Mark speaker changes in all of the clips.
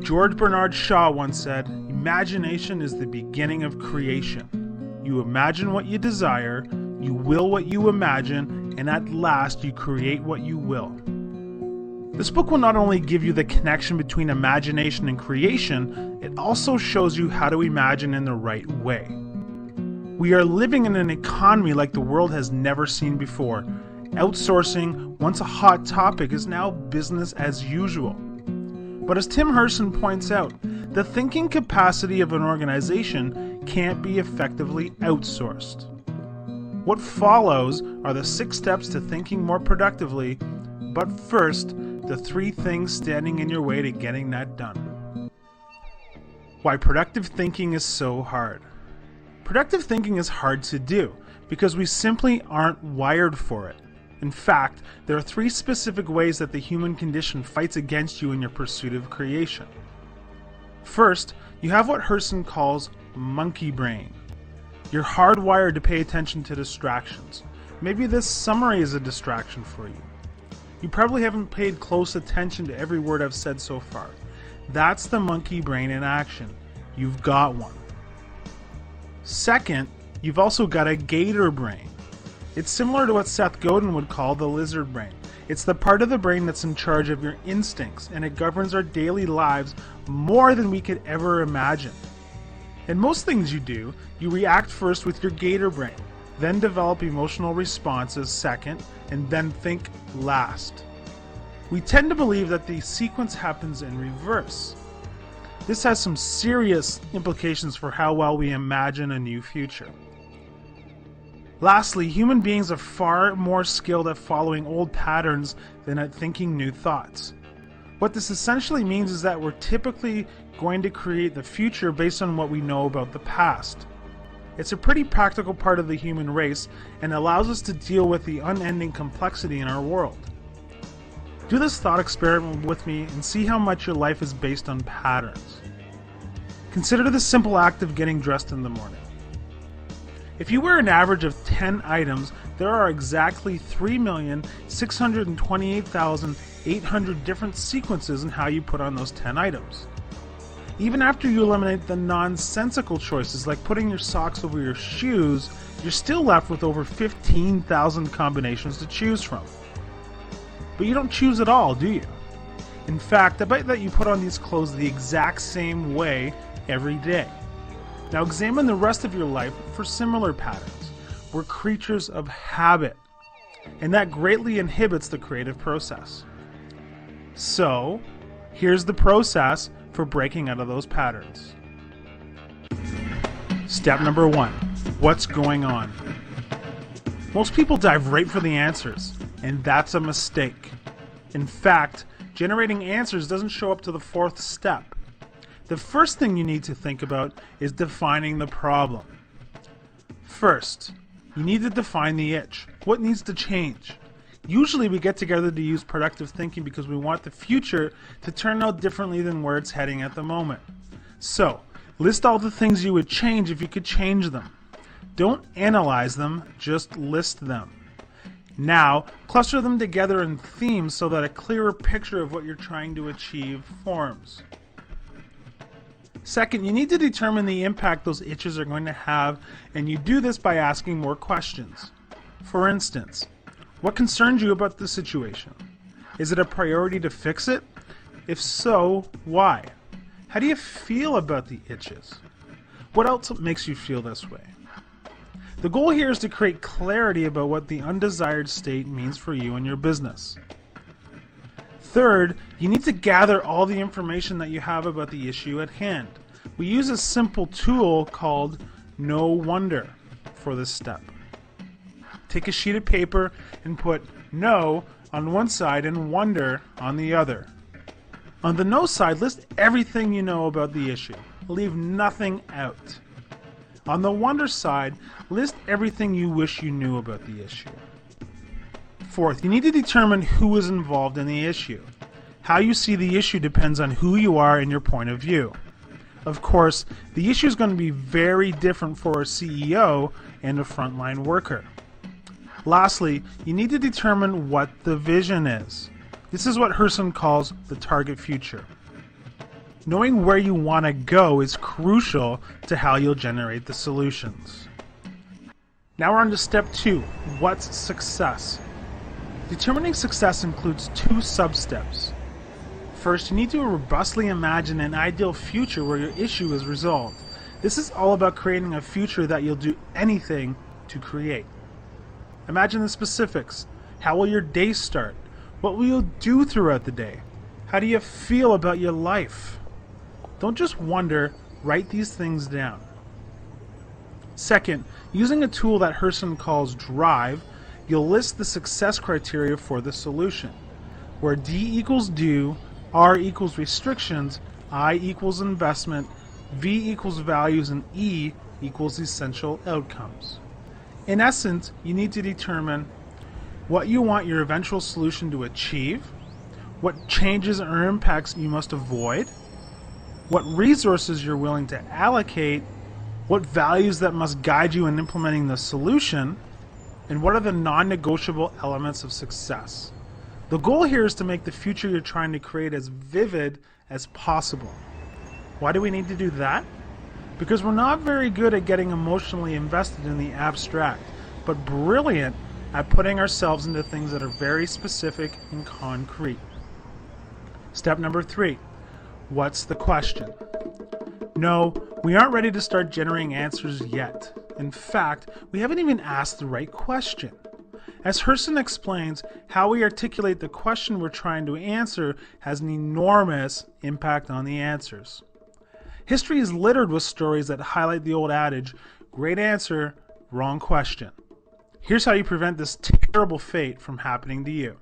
Speaker 1: George Bernard Shaw once said, "Imagination is the beginning of creation. You imagine what you desire, you will what you imagine, and at last you create what you will." This book will not only give you the connection between imagination and creation, it also shows you how to imagine in the right way. We are living in an economy like the world has never seen before. Outsourcing, once a hot topic, is now business as usual. But as Tim Hurson points out, the thinking capacity of an organization can't be effectively outsourced. What follows are the 6 steps to thinking more productively, but first, the 3 things standing in your way to getting that done. Why productive thinking is so hard. Productive thinking is hard to do because we simply aren't wired for it. In fact, there are 3 specific ways that the human condition fights against you in your pursuit of creation. First, you have what Hurson calls monkey brain. You're hardwired to pay attention to distractions. Maybe this summary is a distraction for you. You probably haven't paid close attention to every word I've said so far. That's the monkey brain in action. You've got one. Second, you've also got a gator brain. It's similar to what Seth Godin would call the lizard brain. It's the part of the brain that's in charge of your instincts, and it governs our daily lives more than we could ever imagine. In most things you do, you react first with your gator brain, then develop emotional responses second, and then think last. We tend to believe that the sequence happens in reverse. This has some serious implications for how well we imagine a new future. Lastly, human beings are far more skilled at following old patterns than at thinking new thoughts. What this essentially means is that we're typically going to create the future based on what we know about the past. It's a pretty practical part of the human race and allows us to deal with the unending complexity in our world. Do this thought experiment with me and see how much your life is based on patterns. Consider the simple act of getting dressed in the morning. If you wear an average of 10 items, there are exactly 3,628,800 different sequences in how you put on those 10 items. Even after you eliminate the nonsensical choices like putting your socks over your shoes, you're still left with over 15,000 combinations to choose from. But you don't choose at all, do you? In fact, I bet that you put on these clothes the exact same way every day. Now examine the rest of your life for similar patterns. We're creatures of habit, and that greatly inhibits the creative process. So, here's the process for breaking out of those patterns. Step number 1. What's going on? Most people dive right for the answers, and that's a mistake. In fact, generating answers doesn't show up to the 4th step. The first thing you need to think about is defining the problem. First, you need to define the itch. What needs to change? Usually we get together to use productive thinking because we want the future to turn out differently than where it's heading at the moment. So, list all the things you would change if you could change them. Don't analyze them, just list them. Now, cluster them together in themes so that a clearer picture of what you're trying to achieve forms. Second, you need to determine the impact those itches are going to have, and you do this by asking more questions. For instance, what concerns you about the situation? Is it a priority to fix it? If so, why? How do you feel about the itches? What else makes you feel this way? The goal here is to create clarity about what the undesired state means for you and your business. Third, you need to gather all the information that you have about the issue at hand. We use a simple tool called No Wonder for this step. Take a sheet of paper and put No on one side and Wonder on the other. On the No side, list everything you know about the issue. Leave nothing out. On the Wonder side, list everything you wish you knew about the issue. Fourth, you need to determine who is involved in the issue. How you see the issue depends on who you are and your point of view. Of course, the issue is going to be very different for a CEO and a frontline worker. Lastly, you need to determine what the vision is. This is what Hurson calls the target future. Knowing where you want to go is crucial to how you'll generate the solutions. Now we're on to step 2. What's success? Determining success includes 2 sub-steps. First, you need to robustly imagine an ideal future where your issue is resolved. This is all about creating a future that you'll do anything to create. Imagine the specifics. How will your day start? What will you do throughout the day? How do you feel about your life? Don't just wonder, write these things down. Second, using a tool that Hurson calls Drive, you'll list the success criteria for the solution, where D equals do, R equals restrictions, I equals investment, V equals values, and E equals essential outcomes. In essence, you need to determine what you want your eventual solution to achieve, what changes or impacts you must avoid, what resources you're willing to allocate, what values that must guide you in implementing the solution, and what are the non-negotiable elements of success. The goal here is to make the future you're trying to create as vivid as possible. Why do we need to do that? Because we're not very good at getting emotionally invested in the abstract, but brilliant at putting ourselves into things that are very specific and concrete. Step number 3. What's the question? No, we aren't ready to start generating answers yet. In fact, we haven't even asked the right question. As Hurson explains, how we articulate the question we're trying to answer has an enormous impact on the answers. History is littered with stories that highlight the old adage, great answer, wrong question. Here's how you prevent this terrible fate from happening to you.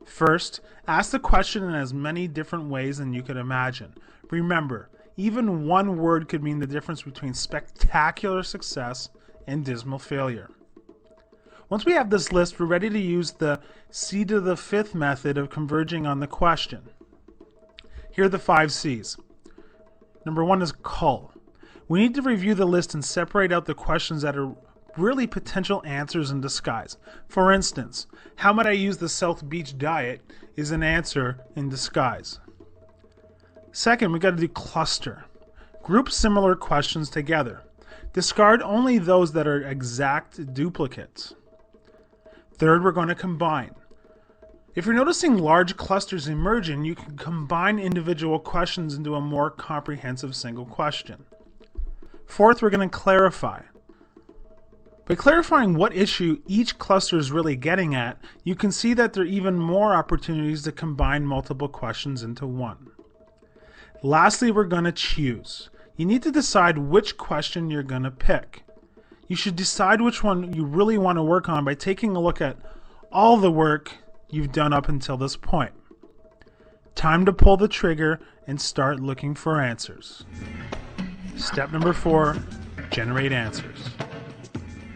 Speaker 1: First, ask the question in as many different ways than you could imagine. Remember, even one word could mean the difference between spectacular success and dismal failure. Once we have this list, we're ready to use the C to the 5th method of converging on the question. Here are the 5 C's. Number 1 is Cull. We need to review the list and separate out the questions that are really potential answers in disguise. For instance, how might I use the South Beach diet is an answer in disguise. Second, we got to do cluster. Group similar questions together. Discard only those that are exact duplicates. Third, we're going to combine. If you're noticing large clusters emerging, you can combine individual questions into a more comprehensive single question. Fourth, we're going to clarify. By clarifying what issue each cluster is really getting at, you can see that there are even more opportunities to combine multiple questions into one. Lastly, we're going to choose. You need to decide which question you're going to pick. You should decide which one you really want to work on by taking a look at all the work you've done up until this point. Time to pull the trigger and start looking for answers. Step number 4, generate answers.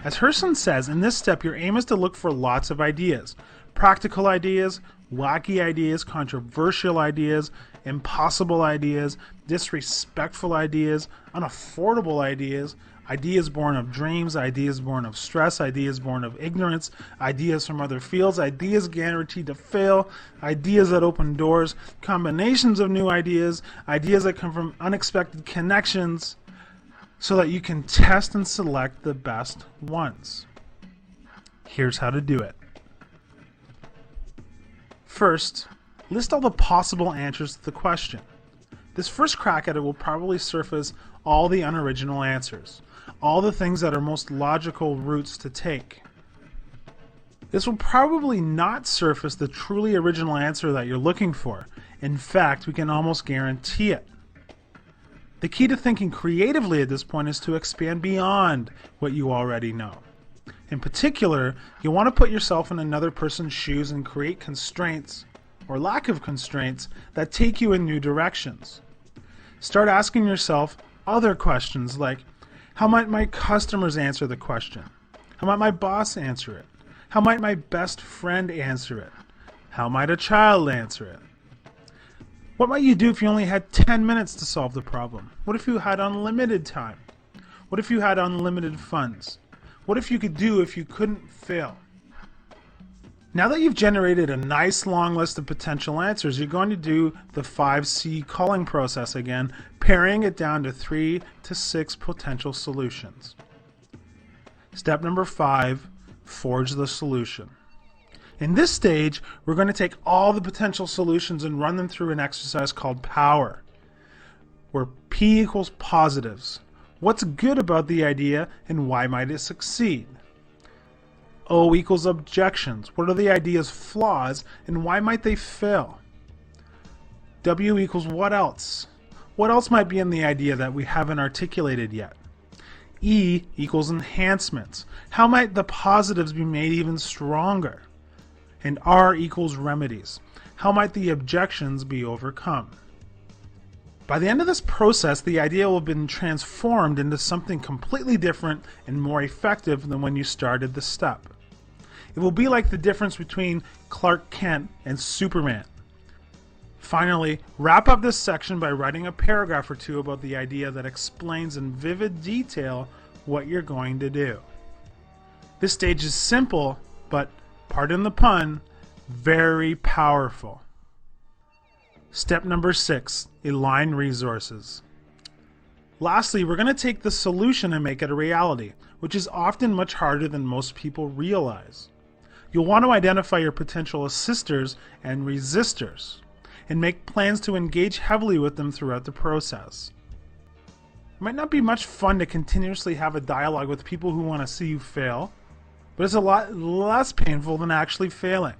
Speaker 1: As Hurson says, in this step your aim is to look for lots of ideas. Practical ideas, wacky ideas, controversial ideas, impossible ideas, disrespectful ideas, unaffordable ideas, ideas born of dreams, ideas born of stress, ideas born of ignorance, ideas from other fields, ideas guaranteed to fail, ideas that open doors, combinations of new ideas, ideas that come from unexpected connections, so that you can test and select the best ones. Here's how to do it. First, list all the possible answers to the question. This first crack at it will probably surface all the unoriginal answers, all the things that are most logical routes to take. This will probably not surface the truly original answer that you're looking for. In fact, we can almost guarantee it. The key to thinking creatively at this point is to expand beyond what you already know. In particular, you'll want to put yourself in another person's shoes and create constraints, or lack of constraints, that take you in new directions. Start asking yourself other questions like, how might my customers answer the question? How might my boss answer it? How might my best friend answer it? How might a child answer it? What might you do if you only had 10 minutes to solve the problem? What if you had unlimited time? What if you had unlimited funds? What if you could do if you couldn't fail? Now that you've generated a nice long list of potential answers, you're going to do the 5C culling process again, paring it down to 3 to 6 potential solutions. Step number 5, forge the solution. In this stage, we're going to take all the potential solutions and run them through an exercise called power, where P equals positives. What's good about the idea and why might it succeed? O equals objections. What are the idea's flaws and why might they fail? W equals what else? What else might be in the idea that we haven't articulated yet? E equals enhancements. How might the positives be made even stronger? And R equals remedies. How might the objections be overcome? By the end of this process, the idea will have been transformed into something completely different and more effective than when you started the step. It will be like the difference between Clark Kent and Superman. Finally, wrap up this section by writing a paragraph or two about the idea that explains in vivid detail what you're going to do. This stage is simple, but, pardon the pun, very powerful. Step number 6, align resources. Lastly, we're going to take the solution and make it a reality, which is often much harder than most people realize. You'll want to identify your potential assisters and resistors, and make plans to engage heavily with them throughout the process. It might not be much fun to continuously have a dialogue with people who want to see you fail, but it's a lot less painful than actually failing.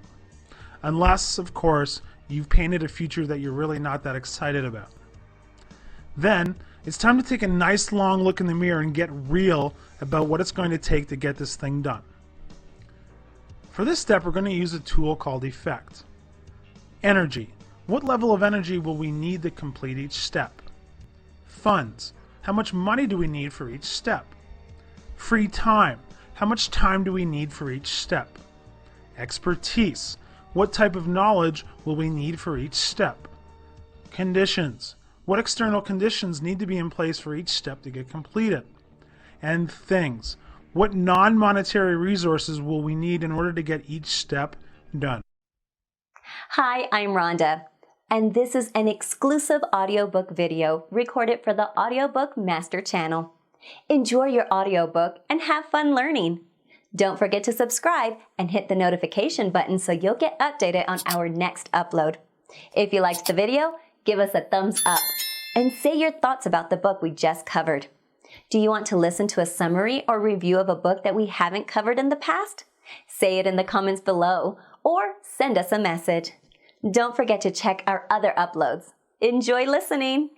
Speaker 1: Unless, of course, you've painted a future that you're really not that excited about. Then, it's time to take a nice long look in the mirror and get real about what it's going to take to get this thing done. For this step, we're going to use a tool called Effect. Energy. What level of energy will we need to complete each step? Funds. How much money do we need for each step? Free time. How much time do we need for each step? Expertise. What type of knowledge will we need for each step? Conditions. What external conditions need to be in place for each step to get completed? And things. What non-monetary resources will we need in order to get each step done?
Speaker 2: Hi, I'm Rhonda, and this is an exclusive audiobook video recorded for the Audiobook Master Channel. Enjoy your audiobook and have fun learning. Don't forget to subscribe and hit the notification button so you'll get updated on our next upload. If you liked the video, give us a thumbs up and say your thoughts about the book we just covered. Do you want to listen to a summary or review of a book that we haven't covered in the past? Say it in the comments below or send us a message. Don't forget to check our other uploads. Enjoy listening!